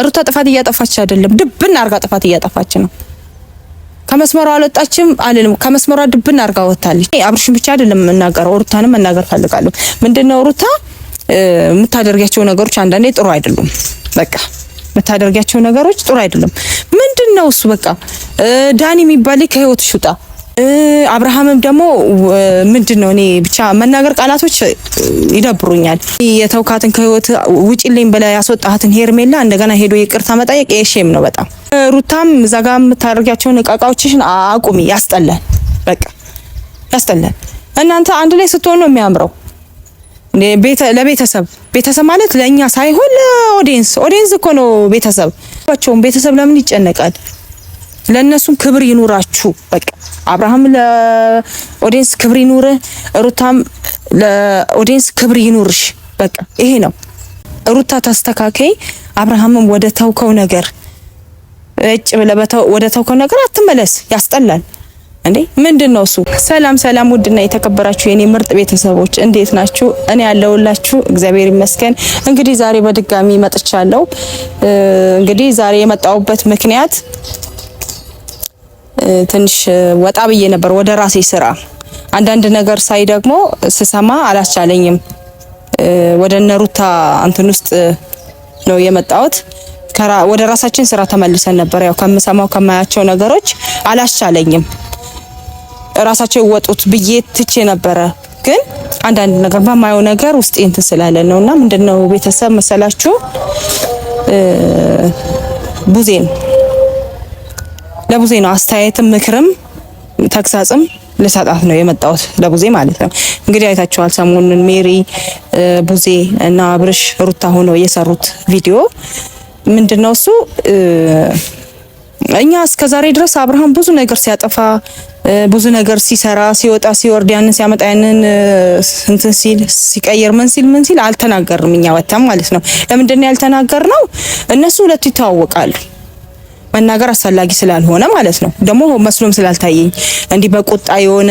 ሩታ ጥፋት እያጠፋች አይደለም፣ ድብን አርጋ ጥፋት እያጠፋች ነው። ከመስመሯ አልወጣችም አልልም፣ ከመስመሯ ድብን አርጋ ወጣለች። አብርሽን ብቻ አይደለም መናገር፣ ሩታንም መናገር ፈልጋለሁ። ምንድነው ሩታ የምታደርጋቸው ነገሮች አንዳንዴ ጥሩ አይደሉም። በቃ የምታደርጋቸው ነገሮች ጥሩ አይደሉም። ምንድነው እሱ? በቃ ዳኒ የሚባል ከህይወትሽ ውጣ። አብርሃምም ደግሞ ምንድነው እኔ ብቻ መናገር ቃላቶች ይደብሩኛል። የተውካትን ከህይወት ውጪልኝ ብላ ያስወጣሃትን ሄርሜላ እንደገና ሄዶ ይቅርታ መጠየቅ የሼም ነው በጣም። ሩታም ዘጋ የምታደርጋቸውን እቃቃዎችሽን አቁሚ። ያስጠላል፣ በቃ ያስጠላል። እናንተ አንድ ላይ ስትሆኑ ነው የሚያምረው። ቤተሰብ ማለት ለኛ ሳይሆን ለኦዲየንስ እኮ ነው ቤተሰብ። ቤተሰብ ለምን ይጨነቃል? ለነሱም ክብር ይኑራችሁ። በቃ አብርሃም ለኦዲየንስ ክብር ይኑር፣ ሩታም ለኦዲየንስ ክብር ይኑርሽ። በቃ ይሄ ነው። ሩታ ተስተካከይ፣ አብርሃምም ወደ ተውከው ነገር ወደ ተውከው ነገር አትመለስ። ያስጠላል እንዴ! ምንድነው እሱ? ሰላም ውድና የተከበራችሁ የኔ ምርጥ ቤተሰቦች እንዴት ናችሁ? እኔ ያለሁላችሁ እግዚአብሔር ይመስገን። እንግዲህ ዛሬ በድጋሚ መጥቻለሁ። እንግዲህ ዛሬ የመጣሁበት ምክንያት ትንሽ ወጣ ብዬ ነበር ወደ ራሴ ስራ። አንዳንድ ነገር ሳይ ደግሞ ስሰማ አላስቻለኝም። ወደ ነሩታ እንትን ውስጥ ነው የመጣሁት። ወደ ራሳችን ስራ ተመልሰን ነበር። ያው ከምሰማው ከማያቸው ነገሮች አላስቻለኝም። ራሳቸው ወጡት ብዬ ትቼ ነበረ። ግን አንዳንድ ነገር በማየው ነገር ውስጥ እንትን ስላለ ነውና ምንድነው ቤተሰብ መሰላችሁ ለቡዜ ነው አስተያየትም ምክርም ተግሳጽም ለሰጣት ነው የመጣሁት፣ ለቡዜ ማለት ነው። እንግዲህ አይታችኋል ሰሞኑን ሜሪ ቡዜ እና አብርሽ ሩታ ሆነው የሰሩት ቪዲዮ ምንድነው እሱ እኛ እስከዛሬ ድረስ አብርሃም ብዙ ነገር ሲያጠፋ ብዙ ነገር ሲሰራ ሲወጣ ሲወርድ ያንን ሲያመጣ ያንን እንትን ሲል ሲቀየር ምን ሲል አልተናገርንም እኛ ወጣም ማለት ነው። ለምንድን ነው ያልተናገርነው? እነሱ ሁለቱ ይተዋወቃሉ። መናገር አስፈላጊ ስላልሆነ ማለት ነው። ደግሞ መስሎም ስላልታየኝ እንዲህ በቁጣ የሆነ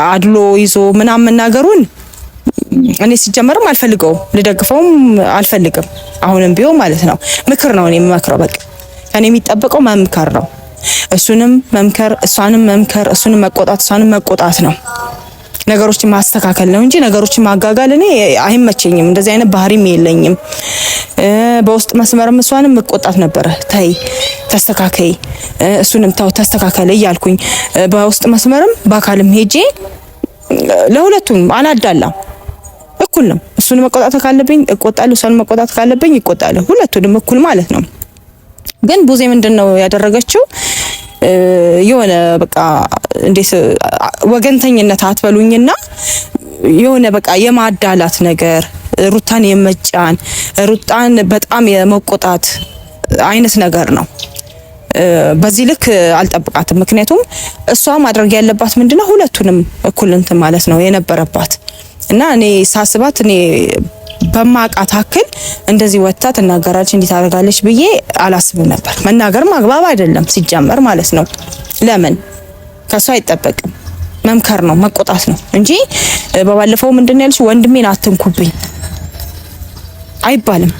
አድሎ ይዞ ምናምን መናገሩን እኔ ሲጀመርም አልፈልገውም፣ ልደግፈውም አልፈልግም። አሁንም ቢሆን ማለት ነው ምክር ነው እኔ የምመክረው። በቃ ከኔ የሚጠበቀው መምከር ነው። እሱንም መምከር፣ እሷንም መምከር፣ እሱንም መቆጣት፣ እሷንም መቆጣት ነው። ነገሮችን ማስተካከል ነው እንጂ ነገሮችን ማጋጋል እኔ አይመቸኝም። እንደዚህ አይነት ባህሪም የለኝም። በውስጥ መስመርም እሷንም መቆጣት ነበረ። ታይ ተስተካከይ፣ እሱንም ታው ተስተካከለ እያልኩኝ በውስጥ መስመርም በአካልም ሄጄ ለሁለቱም አላዳላም፣ እኩል ነው። እሱንም መቆጣት ካለብኝ እቆጣለሁ፣ እሷንም መቆጣት ካለብኝ እቆጣለሁ። ሁለቱንም እኩል ማለት ነው። ግን ቡዜ ምንድነው ያደረገችው? የሆነ በቃ እንዴት ወገንተኝነት አትበሉኝና የሆነ በቃ የማዳላት ነገር ሩታን የመጫን ሩታን በጣም የመቆጣት አይነት ነገር ነው። በዚህ ልክ አልጠብቃትም። ምክንያቱም እሷ ማድረግ ያለባት ምንድነው ሁለቱንም እኩል እንትን ማለት ነው የነበረባት። እና እኔ ሳስባት እኔ በማቃት አክል እንደዚህ ወጣ ተናገራለች እንዴት አደርጋለች ብዬ አላስብም ነበር። መናገር ማግባብ አይደለም ሲጀመር ማለት ነው። ለምን ከሷ አይጠበቅም። መምከር ነው መቆጣት ነው እንጂ በባለፈው ምንድነው ያልሽ? ወንድሜን አትንኩብኝ አይባልም።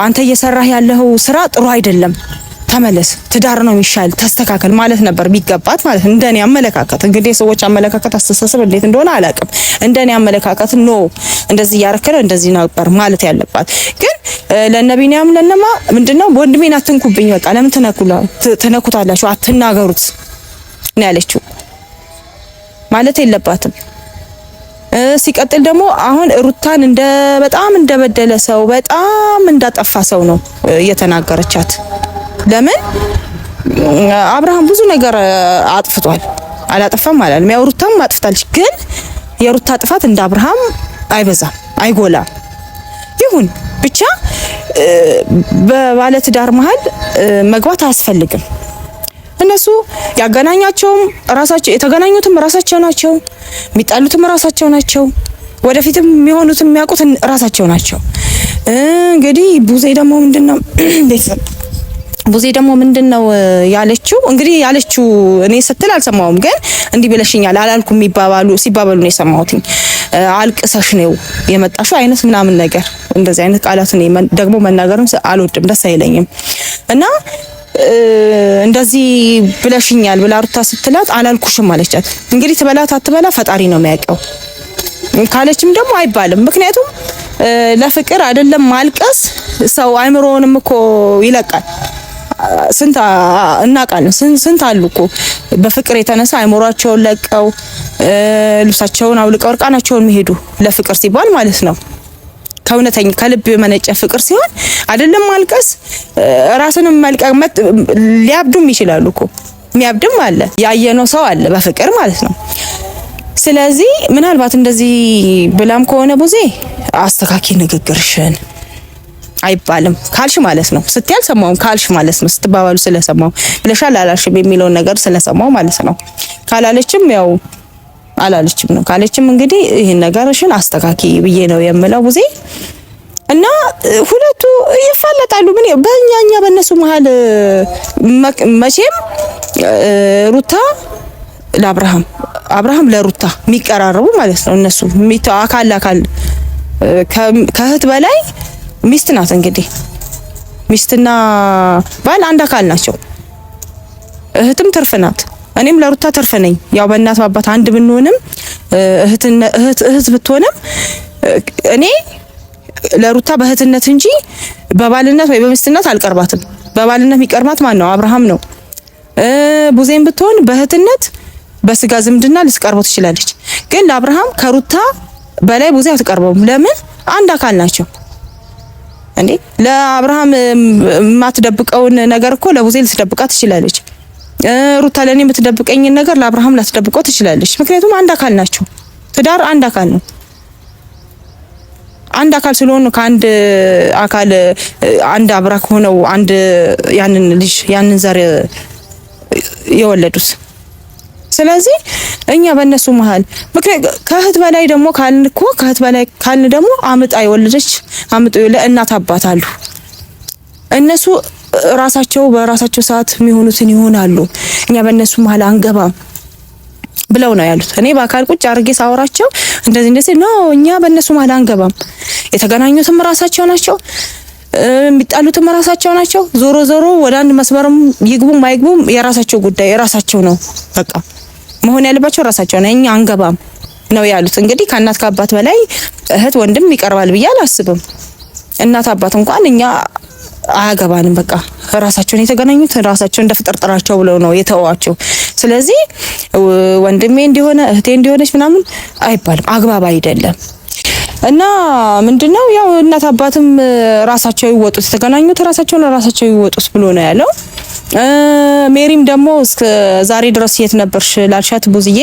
አንተ እየሰራህ ያለው ስራ ጥሩ አይደለም፣ ተመለስ፣ ትዳር ነው የሚሻል፣ ተስተካከል ማለት ነበር ቢገባት ማለት ነው። እንደኔ አመለካከት እንግዲህ ሰዎች አመለካከት አስተሳሰብ እንዴት እንደሆነ አላውቅም። እንደኔ አመለካከት እንደዚህ ያረከለ እንደዚህ ነበር ማለት ያለባት። ግን ለነቢያም ለነማ ምንድነው ወንድሜን አትንኩብኝ፣ በቃ ለምን ተነኩታላችሁ አትናገሩት ነው ያለችው። ማለት የለባትም። ሲቀጥል ደግሞ አሁን ሩታን በጣም እንደበደለ ሰው በጣም እንዳጠፋ ሰው ነው እየተናገረቻት። ለምን አብርሃም ብዙ ነገር አጥፍቷል፣ አላጠፋም አላለም። ያው ሩታም አጥፍታለች። ግን የሩታ ጥፋት እንደ አብርሃም አይበዛም፣ አይጎላም። ይሁን ብቻ በባለትዳር መሃል መግባት አያስፈልግም። እነሱ ያገናኛቸውም ራሳቸው፣ የተገናኙትም ራሳቸው ናቸው፣ የሚጣሉትም ራሳቸው ናቸው፣ ወደፊትም የሚሆኑትም የሚያውቁት ራሳቸው ናቸው። እንግዲህ ቡዜ ደግሞ ምንድነው ቡዜ ደግሞ ምንድነው ያለችው? እንግዲህ ያለችው እኔ ስትል አልሰማውም፣ ግን እንዲህ ብለሽኛል አላልኩም ሲባባሉ ነው የሰማሁት። አልቅሰሽ ነው የመጣሽው አይነት ምናምን ነገር እንደዚህ አይነት ቃላት እኔ ደግሞ መናገርም አልወድም፣ ደስ አይለኝም። እና እንደዚህ ብለሽኛል ብላ ሩታ ስትላት አላልኩሽም አለቻት። እንግዲህ ትበላት አትበላ ፈጣሪ ነው የሚያውቀው። ካለችም ደግሞ አይባልም። ምክንያቱም ለፍቅር አይደለም ማልቀስ ሰው አይምሮውንም እኮ ይለቃል። ስንት እናውቃለን፣ ስንት አሉ እኮ በፍቅር የተነሳ አይምሮአቸውን ለቀው ልብሳቸውን አውልቀው እርቃናቸውን የሚሄዱ ለፍቅር ሲባል ማለት ነው። ከእውነተኛ ከልብ የመነጨ ፍቅር ሲሆን አይደለም ማልቀስ ራስንም መልቀቅ ሊያብዱም ይችላሉ እኮ። የሚያብድም አለ፣ ያየነው ሰው አለ በፍቅር ማለት ነው። ስለዚህ ምናልባት እንደዚህ ብላም ከሆነ ቡዜ አስተካኪ ንግግርሽን አይባልም ካልሽ ማለት ነው። ስትያል ሰማው ካልሽ ማለት ነው። ስትባባሉ ስለሰማው ብለሻል አላልሽም የሚለውን ነገር ስለሰማው ማለት ነው። ካላለችም ያው አላለችም ነው። ካለችም እንግዲህ ይሄን ነገርሽን አስተካኪ ብዬ ነው የምለው ቡዜ። እና ሁለቱ ይፋለጣሉ። ምን በእኛኛ በእነሱ መሀል መቼም ሩታ አብርሃም ለሩታ የሚቀራረቡ ማለት ነው። እነሱ አካል ከእህት በላይ ሚስት ናት። እንግዲህ ሚስትና ባል አንድ አካል ናቸው። እህትም ትርፍ ናት። እኔም ለሩታ ትርፍ ነኝ። ያው በእናት አባት አንድ ብንሆንም እህት ብትሆንም እኔ ለሩታ በእህትነት እንጂ በባልነት ወይ በሚስትነት አልቀርባትም። በባልነት የሚቀርባት ማን ነው? አብርሃም ነው። ቡዜን ብትሆን በእህትነት በስጋ ዝምድና ልትቀርበው ትችላለች። ግን ለአብርሃም ከሩታ በላይ ቡዜ አትቀርበውም። ለምን? አንድ አካል ናቸው እንዴ። ለአብርሃም የማትደብቀውን ነገር እኮ ለቡዜ ልትደብቃት ትችላለች። ሩታ ለኔ የምትደብቀኝ ነገር ለአብርሃም ላትደብቀው ትችላለች። ምክንያቱም አንድ አካል ናቸው። ትዳር አንድ አካል ነው። አንድ አካል ስለሆነ ከአንድ አካል አንድ አብራክ ሆነው አንድ ያንን ዘር የወለዱት። ስለዚህ እኛ በእነሱ መሀል ከእህት በላይ ደግሞ ካልን ደግሞ አምጣ የወለደች ለእናት አባት አሉ። እነሱ ራሳቸው በራሳቸው ሰዓት የሚሆኑትን ይሆናሉ። እኛ በእነሱ መሀል አንገባም ብለው ነው ያሉት። እኔ በአካል ቁጭ አድርጌ ሳወራቸው እንደዚህ ነው እኛ በእነሱ መሀል አንገባም። የተገናኙትም ራሳቸው ናቸው፣ የሚጣሉትም ራሳቸው ናቸው። ዞሮ ወደ አንድ መስመርም ይግቡም አይግቡም የራሳቸው ጉዳይ የራሳቸው ነው። በቃ መሆን ያለባቸው ራሳቸው ነው። እኛ አንገባም ነው ያሉት። እንግዲህ ከእናት ከአባት በላይ እህት ወንድም ይቀርባል ብዬ አላስብም። እናት አባት እንኳን እኛ አያገባንም። በቃ ራሳቸውን የተገናኙት ራሳቸው እንደፍጥርጥራቸው ብለው ነው የተዋቸው። ስለዚህ ወንድሜ እንዲሆነ እህቴ እንዲሆነች ምናምን አይባልም፣ አግባብ አይደለም። እና ምንድነው ያው እናት አባትም ራሳቸው ይወጡት፣ የተገናኙት ራሳቸው ይወጡት ብሎ ነው ያለው። ሜሪም ደግሞ እስከ ዛሬ ድረስ የት ነበርሽ ላልሻት ቡዝዬ፣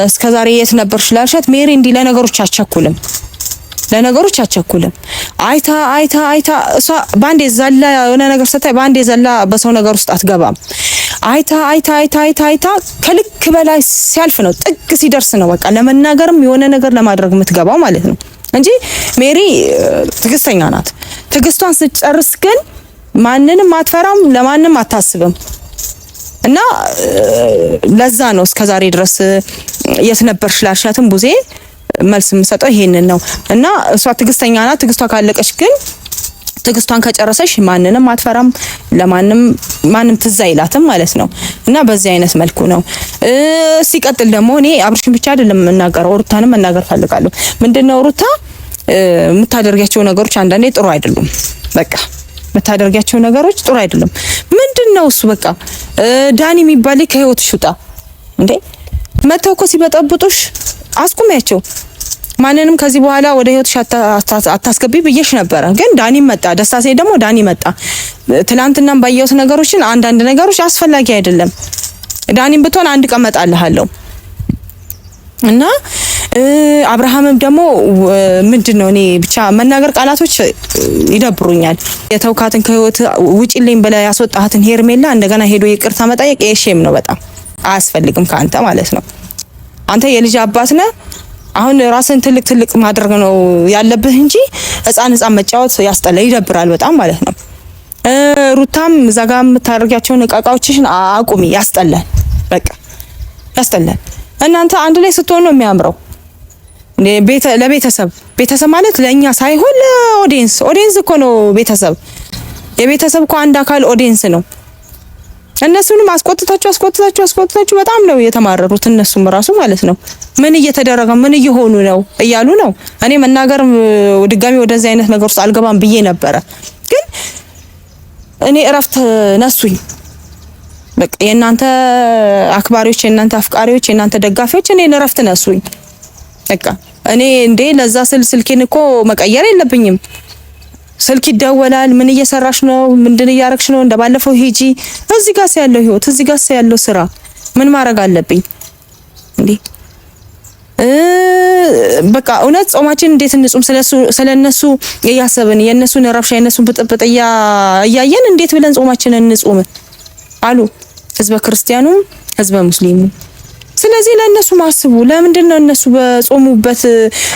እስከ ዛሬ የት ነበርሽ ላልሻት ሜሪ እንዲህ ለነገሮች አቸኩልም። አይታ እሷ ባንዴ ዘላ የሆነ ነገር ስታይ ባንዴ ዘላ በሰው ነገር ውስጥ አትገባም። አይታ ከልክ በላይ ሲያልፍ ነው፣ ጥግ ሲደርስ ነው በቃ ለመናገርም የሆነ ነገር ለማድረግ የምትገባው ማለት ነው እንጂ ሜሪ ትዕግስተኛ ናት። ትዕግስቷን ስትጨርስ ግን ማንንም አትፈራም፣ ለማንም አታስብም። እና ለዛ ነው እስከዛሬ ድረስ የት ነበርሽ ላልሻትም ቡዜ መልስ የምሰጠው ይሄንን ነው። እና እሷ ትዕግስተኛ ናት። ትዕግስቷ ካለቀች ግን ትዕግስቷን ከጨረሰሽ ማንንም አትፈራም፣ ማንም ትዝ አይላትም ማለት ነው። እና በዚህ አይነት መልኩ ነው። ሲቀጥል ደግሞ እኔ አብርሽን ብቻ አይደለም የምናገረው፣ ሩታንም መናገር ፈልጋለሁ። ምንድነው ሩታ የምታደርጋቸው ነገሮች አንዳንዴ ጥሩ አይደሉም። በቃ የምታደርጋቸው ነገሮች ጥሩ አይደሉም። ምንድነው እሱ? በቃ ዳኒ የሚባል ከህይወትሽ ውጣ እንዴ! መተው እኮ ሲበጠብጡሽ አስቁሚያቸው። ማንንም ከዚህ በኋላ ወደ ህይወትሽ አታስገቢ ብዬሽ ነበረ። ግን ዳኒ መጣ፣ ደስታ ሲሄድ ደግሞ ዳኒ መጣ። ትላንትናም ባየሁት ነገሮችን አንዳንድ ነገሮች አስፈላጊ አይደለም። ዳኒም ብትሆን አንድ ቀን እመጣልሃለሁ። እና አብርሃምም ደግሞ ምንድነው እኔ ብቻ መናገር ቃላቶች ይደብሩኛል። የተውካትን ከህይወት ውጪልኝ ብለህ ያስወጣሃትን ሄርሜላ እንደገና ሄዶ ይቅርታ መጠየቅ የሼም ነው። በጣም አያስፈልግም ካንተ ማለት ነው። አንተ የልጅ አባት ነህ። አሁን ራስን ትልቅ ማድረግ ነው ያለብህ እንጂ ህፃን መጫወት ያስጠላ፣ ይደብራል በጣም ማለት ነው። ሩታም ዘጋ የምታደርጋቸውን እቃቃዎችሽን አቁሚ። ያስጠላል፣ በቃ ያስጠላል። እናንተ አንድ ላይ ስትሆኑ ነው የሚያምረው። ቤተሰብ ማለት ለኛ ሳይሆን ኦዲየንስ እኮ ነው ቤተሰብ። የቤተሰብ እኮ አንድ አካል ኦዲየንስ ነው። እነሱንም አስቆጥታችሁ በጣም ነው የተማረሩት። እነሱም ራሱ ማለት ነው ምን እየተደረገ ምን እየሆኑ ነው እያሉ ነው። እኔ መናገር ድጋሚ ወደዚህ አይነት ነገር ውስጥ አልገባም ብዬ ነበረ፣ ግን እኔ እረፍት ነሱኝ። በቃ የእናንተ አክባሪዎች፣ የእናንተ አፍቃሪዎች፣ የእናንተ ደጋፊዎች እኔን እረፍት ነሱኝ። በቃ እኔ እንዴ ለዛ ስልኬን እኮ መቀየር የለብኝም። ስልክ ይደወላል። ምን እየሰራሽ ነው? ምንድን እያረግሽ ነው? እንደባለፈው ሂጂ። እዚህ ጋር ያለው ህይወት፣ እዚህ ጋር ያለው ስራ ምን ማድረግ አለብኝ እንዴ? በቃ እውነት ጾማችን እንዴት እንጹም? ስለነሱ እያሰብን የነሱን ረብሻ የነሱን ብጥብጥ እያየን እንዴት ብለን ጾማችንን እንጹም አሉ ህዝበ ክርስቲያኑም ህዝበ ሙስሊሙ። ስለዚህ ለነሱ ማስቡ። ለምንድን ነው እነሱ በጾሙበት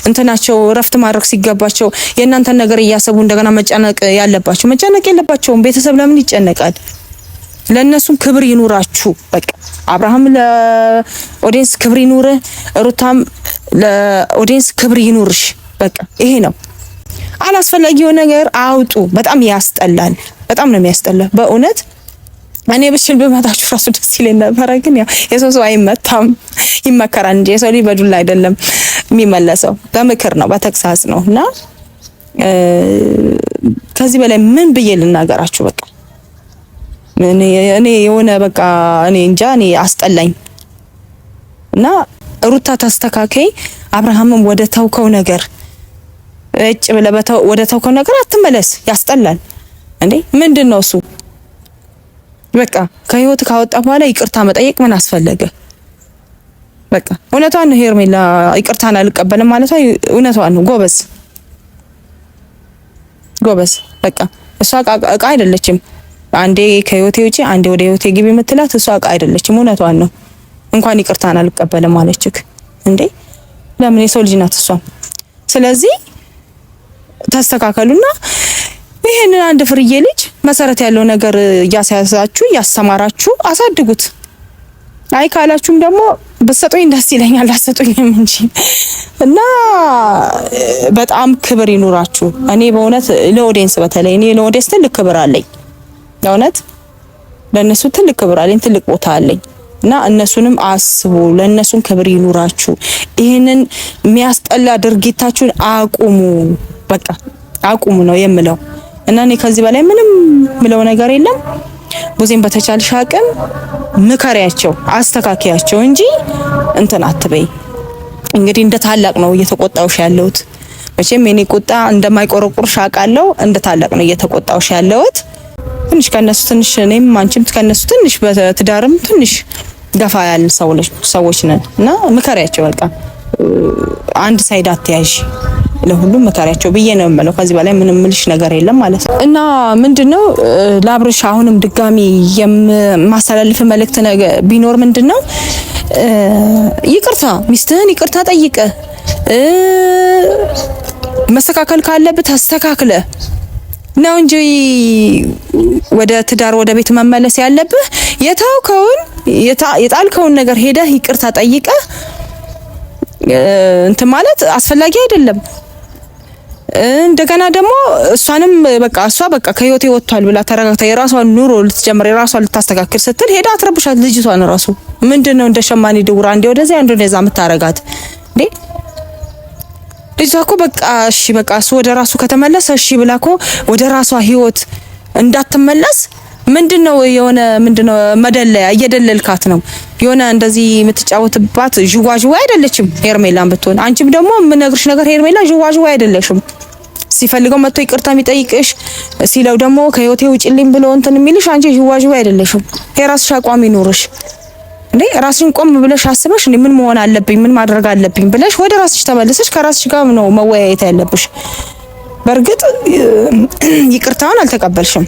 እንትናቸው ረፍት ማድረግ ሲገባቸው የእናንተን ነገር እያሰቡ እንደገና መጨነቅ ያለባቸው? መጨነቅ የለባቸውም። ቤተሰብ ለምን ይጨነቃል? ለነሱም ክብር ይኑራችሁ። በቃ አብርሃም ለኦዲየንስ ክብር ይኑር፣ ሩታም ለኦዲየንስ ክብር ይኑርሽ። በቃ ይሄ ነው። አላስፈላጊው ነገር አውጡ። በጣም ያስጠላል። በጣም ነው የሚያስጠላ በእውነት። እኔ ብችል በመታችሁ ራሱ ደስ ይለኝ ነበር፣ ግን ያው የሰው አይመታም፣ ይመከራል እንጂ የሰው ልጅ በዱላ አይደለም የሚመለሰው፣ በምክር ነው፣ በተግሳጽ ነው። እና ከዚህ በላይ ምን ብዬ ልናገራችሁ? በቃ እኔ የሆነ በቃ እኔ እንጃ፣ እኔ አስጠላኝ። እና ሩታ ተስተካከይ፣ አብርሃምም ወደ ተውከው ነገር እጭ ብለህ ወደ ተውከው ነገር አትመለስ። ያስጠላል እንዴ! ምንድነው እሱ? በቃ ከህይወት ካወጣ በኋላ ይቅርታ መጠየቅ ምን አስፈለገ? በቃ እውነቷን ነው። ሄርሜላ ይቅርታን አልቀበልም ማለቷ እውነቷን ነው። ጎበዝ። በቃ እሷ እቃ አይደለችም። አንዴ ከህይወቴ ውጪ አንዴ ወደ ህይወቴ ግቢ የምትላት እሷ እቃ አይደለችም። እውነቷን ነው። እንኳን ይቅርታን አልቀበልም አለችክ እንዴ! ለምን? የሰው ልጅ ናት እሷ። ስለዚህ ተስተካከሉና ይሄንን አንድ ፍርዬ ልጅ መሰረት ያለው ነገር እያሳያዛችሁ እያስተማራችሁ አሳድጉት። አይ ካላችሁም ደግሞ በሰጡኝ ደስ ይለኛል፣ አሰጡኝም እንጂ። እና በጣም ክብር ይኑራችሁ። እኔ በእውነት ለኦዲየንስ በተለይ እኔ ለኦዲየንስ ትልቅ ክብር አለኝ። በእውነት ለነሱ ትልቅ ክብር አለኝ፣ ትልቅ ቦታ አለኝ። እና እነሱንም አስቡ፣ ለነሱም ክብር ይኑራችሁ። ይሄንን የሚያስጠላ ድርጊታችሁን አቁሙ። በቃ አቁሙ ነው የምለው። እና እኔ ከዚህ በላይ ምንም ምለው ነገር የለም። ቡዜን በተቻለሽ አቅም ምከሪያቸው፣ አስተካክያቸው እንጂ እንትን አትበይ። እንግዲህ እንደ ታላቅ ነው እየተቆጣውሽ ያለሁት። መቼም የኔ ቁጣ እንደማይቆረቁርሽ አውቃለሁ። እንደ ታላቅ ነው እየተቆጣውሽ ያለሁት። ትንሽ ከነሱ ትንሽ እኔም አንቺም ከነሱ ትንሽ በትዳርም ትንሽ ገፋ ያለ ሰዎች ነን። እና ምከሪያቸው በቃ አንድ ሳይድ አትያዥ። ለሁሉም መካሪያቸው ብዬ ነው የምለው። ከዚህ በላይ ምንም ምልሽ ነገር የለም ማለት ነው። እና ምንድነው ለአብርሽ አሁንም ድጋሚ የማስተላልፍ መልእክት ነገር ቢኖር ምንድነው ይቅርታ፣ ሚስትህን ይቅርታ ጠይቀ፣ መስተካከል ካለበት ተስተካክለ ነው እንጂ ወደ ትዳር ወደ ቤት መመለስ ያለብህ የጣልከውን ነገር ሄደህ ይቅርታ ጠይቀ እንት ማለት አስፈላጊ አይደለም። እንደገና ደግሞ እሷንም በቃ ከህይወቴ ወጥቷል ብላ ተረጋግታ የራሷን ኑሮ ልትጀምር የራሷን ልታስተካክል ስትል ሄዳ አትረብሻት ልጅቷን። ራሱ ምንድነው እንደ ሸማኔ ድውራ እንደ ወደዚያ እንደ ወደዛ የምታረጋት እንዴ? ልጅቷ እኮ በቃ እሺ በቃ እሱ ወደ ራሱ ከተመለሰ እሺ ብላ እኮ ወደ ራሷ ህይወት እንዳትመለስ ምንድነው መደለያ እየደለልካት ነው። የሆነ እንደዚህ የምትጫወትባት ዥዋዥዋ አይደለችም ሄርሜላን ብትሆን። አንቺም ደግሞ የምነግርሽ ነገር ሄርሜላ ዥዋዥዋ አይደለሽም። ሲፈልገው መጥቶ ይቅርታ የሚጠይቅሽ ሲለው ደግሞ ከህይወቴ ውጪልኝ ብሎ እንትን የሚልሽ አንቺ ዥዋዥዋ አይደለሽም። የራስሽ አቋም ይኖርሽ እንዴ! ራስሽን ቆም ብለሽ አስበሽ ምን መሆን አለብኝ ምን ማድረግ አለብኝ ብለሽ ወደ ራስሽ ተመለሰሽ ከራስሽ ጋር ነው መወያየት ያለብሽ። በእርግጥ ይቅርታውን አልተቀበልሽም።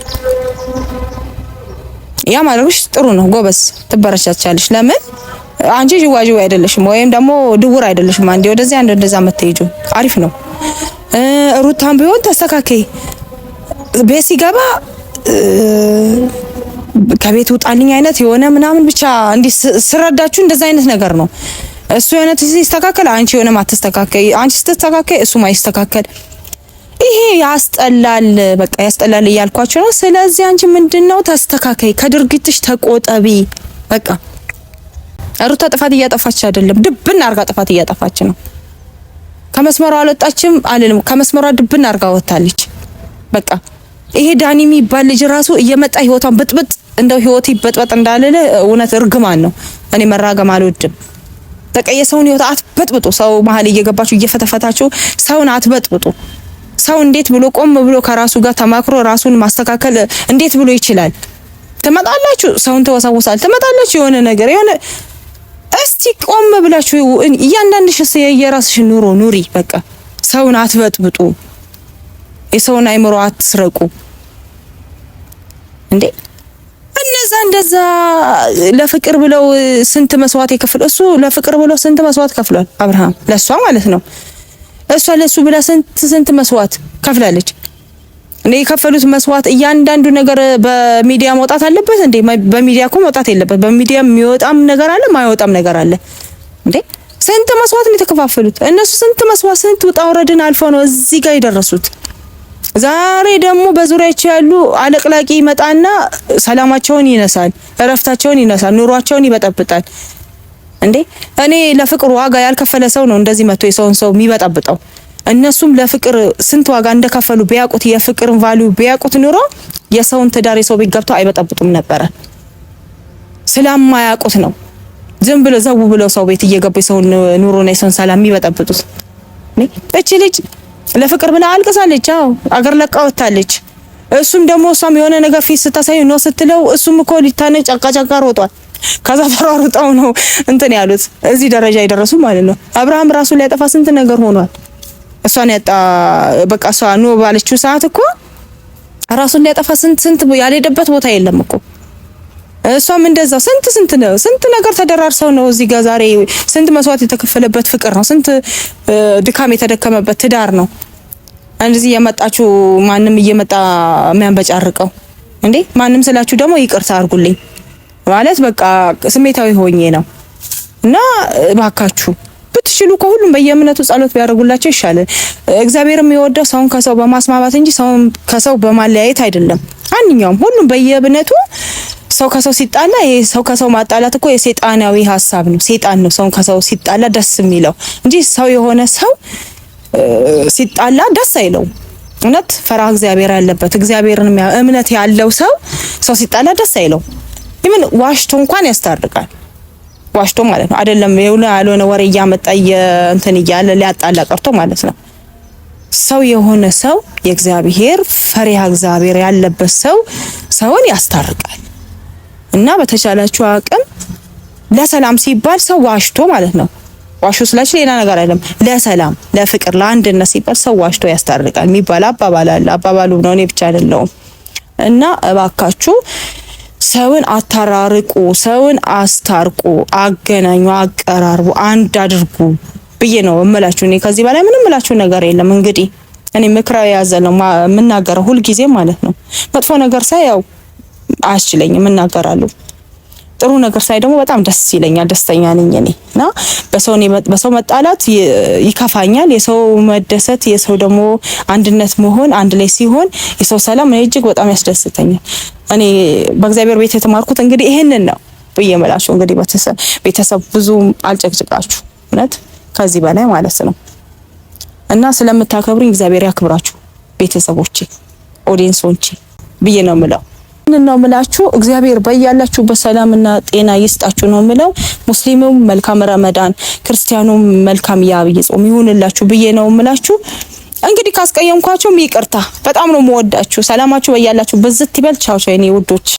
ያ ማድረግሽ ጥሩ ነው፣ ጎበዝ፣ ትበረቻቻለሽ። ለምን አንቺ ጅዋጅው አይደለሽም ወይም ደግሞ ድውር አይደለሽም። አንዴ ወደዚህ አንዴ ወደዛ መተይጁ አሪፍ ነው። ሩታም ቢሆን ተስተካከይ። ቤት ሲገባ ከቤት ውጣልኝ አይነት የሆነ ምናምን ብቻ እንዲህ ስረዳችሁ እንደዛ አይነት ነገር ነው። እሱ የሆነ ሲስተካከል አንቺ የሆነ ማትስተካከይ፣ አንቺ ስትስተካከይ እሱ ማይስተካከል፣ ይሄ ያስጠላል። በቃ ያስጠላል እያልኳችሁ ነው። ስለዚህ አንቺ ምንድነው ተስተካከይ፣ ከድርጊትሽ ተቆጠቢ። በቃ ሩታ ጥፋት እያጠፋች አይደለም፣ ድብን አርጋ ጥፋት እያጠፋች ነው። ከመስመሯ አልወጣችም አልልም፣ ከመስመሯ ድብን አርጋ ወጣለች። በቃ ይሄ ዳኒ የሚባል ልጅ ራሱ እየመጣ ህይወቷን ብጥብጥ እንደው ህይወት ይበጥበጥ እንዳለለ እውነት እርግማን ነው። እኔ መራገም አልወድም። በቃ የሰውን ህይወት አትበጥብጡ። ሰው መሀል እየገባችሁ እየፈተፈታችሁ ሰውን አትበጥብጡ። ሰው እንዴት ብሎ ቆም ብሎ ከራሱ ጋር ተማክሮ ራሱን ማስተካከል እንዴት ብሎ ይችላል? ትመጣላችሁ፣ ሰውን ተወሳውሳል፣ ትመጣላችሁ የሆነ ነገር የሆነ እስቲ ቆም ብላችሁ እያንዳንድሽ የራስሽ ኑሮ ኑሪ። በቃ ሰውን አትበጥብጡ። የሰውን አይምሮ አትስረቁ። እንዴ እንደዛ ለፍቅር ብለው ስንት መስዋዕት የከፈሉ፣ እሱ ለፍቅር ብለው ስንት መስዋዕት ከፍሏል አብርሃም፣ ለሷ ማለት ነው። እሷ ለሱ ብላ ስንት መስዋዕት ከፍላለች። እንዴ የከፈሉት መስዋዕት እያንዳንዱ ነገር በሚዲያ መውጣት አለበት እንዴ? በሚዲያ እኮ መውጣት የለበት። በሚዲያ የሚወጣም ነገር አለ፣ ማይወጣም ነገር አለ። እንዴ ስንት መስዋዕት ነው የተከፋፈሉት እነሱ። ስንት መስዋዕት ስንት ውጣ ውረድን አልፈው ነው እዚህ ጋር የደረሱት። ዛሬ ደግሞ በዙሪያቸው ያሉ አለቅላቂ ይመጣና ሰላማቸውን ይነሳል፣ እረፍታቸውን ይነሳል፣ ኑሯቸውን ይበጠብጣል። እንዴ እኔ ለፍቅር ዋጋ ያልከፈለ ሰው ነው እንደዚህ መጥቶ የሰውን ሰው የሚበጠብጠው። እነሱም ለፍቅር ስንት ዋጋ እንደከፈሉ ቢያውቁት፣ የፍቅርን ቫልዩ ቢያውቁት ኑሮ የሰውን ትዳር የሰው ቤት ገብተው አይበጠብጡም ነበረ። ስለማያውቁት ነው ዝም ብሎ ዘው ብሎ ሰው ቤት እየገቡ የሰውን ኑሮና የሰውን ሰላም የሚበጠብጡት። እቺ ልጅ ለፍቅር ብላ አልቅሳለች። አዎ አገር ለቃ ወጣለች። እሱም ደግሞ እሷም የሆነ ነገር ፊት ስታሳይ ነው ስትለው እሱም እኮ ሊታነ ጫቃ ሮጧል። ከዛ ተሯሩጠው ነው እንትን ያሉት እዚህ ደረጃ የደረሱ ማለት ነው። አብርሃም ራሱ ሊያጠፋ ስንት ነገር ሆኗል። እሷን ያጣ በቃ እሷ ነው ባለችው ሰዓት እኮ ራሱን ሊያጠፋ ስንት ያልሄደበት ቦታ የለም እኮ። እሷም እንደዛው ስንት ነገር ተደራርሰው ነው እዚህ ጋር ዛሬ ስንት መስዋዕት የተከፈለበት ፍቅር ነው። ስንት ድካም የተደከመበት ትዳር ነው። እንደዚህ የመጣችሁ ማንም እየመጣ የሚያንበጫርቀው እንዴ? ማንም ስላችሁ ደግሞ ይቅርታ አድርጉልኝ ማለት በቃ ስሜታዊ ሆኜ ነው። እና ባካችሁ ብትችሉ ከሁሉም በየእምነቱ ጸሎት ቢያደርጉላቸው ይሻላል። እግዚአብሔርም የሚወደው ሰውን ከሰው በማስማማት እንጂ ሰውን ከሰው በማለያየት አይደለም። አንኛውም ሁሉም በየእምነቱ ሰው ከሰው ሲጣላ፣ ይሄ ሰው ከሰው ማጣላት እኮ የሰይጣናዊ ሐሳብ ነው። ሰይጣን ነው ሰውን ከሰው ሲጣላ ደስ የሚለው እንጂ ሰው የሆነ ሰው ሲጣላ ደስ አይለው። እውነት ፈራህ እግዚአብሔር ያለበት እግዚአብሔርን እምነት ያለው ሰው ሲጣላ ደስ አይለው። ይምን ዋሽቶ እንኳን ያስታርቃል። ዋሽቶ ማለት ነው አይደለም ያልሆነ ወሬ እያመጣ እንትን እያለ ሊያጣላ ቀርቶ ማለት ነው። ሰው የሆነ ሰው የእግዚአብሔር ፈሪሃ እግዚአብሔር ያለበት ሰው ሰውን ያስታርቃል። እና በተቻላችሁ አቅም ለሰላም ሲባል ሰው ዋሽቶ ማለት ነው። ዋሹ ስላችሁ ሌላ ነገር አይደለም። ለሰላም ለፍቅር ለአንድነት ሲባል ሰው ዋሽቶ ያስታርቃል የሚባል አባባል አለ። አባባሉ ነው እኔ ብቻ አይደለሁም። እና እባካችሁ ሰውን አታራርቁ፣ ሰውን አስታርቁ፣ አገናኙ፣ አቀራርቡ፣ አንድ አድርጉ ብዬ ነው እምላችሁ። እኔ ከዚህ በላይ ምንም እምላችሁ ነገር የለም። እንግዲህ እኔ ምክራዊ ያዘለው የምናገረው ሁል ጊዜ ማለት ነው። መጥፎ ነገር ሳይ ያው አያስችለኝም እናገራለሁ። ጥሩ ነገር ሳይ ደግሞ በጣም ደስ ይለኛል፣ ደስተኛ ነኝ እኔ። እና በሰው መጣላት ይከፋኛል። የሰው መደሰት፣ የሰው ደግሞ አንድነት መሆን፣ አንድ ላይ ሲሆን የሰው ሰላም እኔ እጅግ በጣም ያስደስተኛል። እኔ በእግዚአብሔር ቤት የተማርኩት እንግዲህ ይሄንን ነው ብዬ እምላችሁ። እንግዲህ ቤተሰብ ብዙ አልጨቅጭቃችሁ እውነት ከዚህ በላይ ማለት ነው። እና ስለምታከብሩኝ እግዚአብሔር ያክብራችሁ ቤተሰቦቼ፣ ኦዲየንሶቼ ብዬ ነው የምለው። ነው ምላችሁ እግዚአብሔር በያላችሁበት ሰላምና ጤና ይስጣችሁ ነው የምለው። ሙስሊሙም መልካም ረመዳን፣ ክርስቲያኑም መልካም የአብይ ጾም ይሁንላችሁ ብዬ ነው የምላችሁ። እንግዲህ ካስቀየምኳችሁም ይቅርታ። በጣም ነው የምወዳችሁ። ሰላማችሁ በያላችሁበት ዝት ይበል። ቻው ቻው የኔ ውዶች።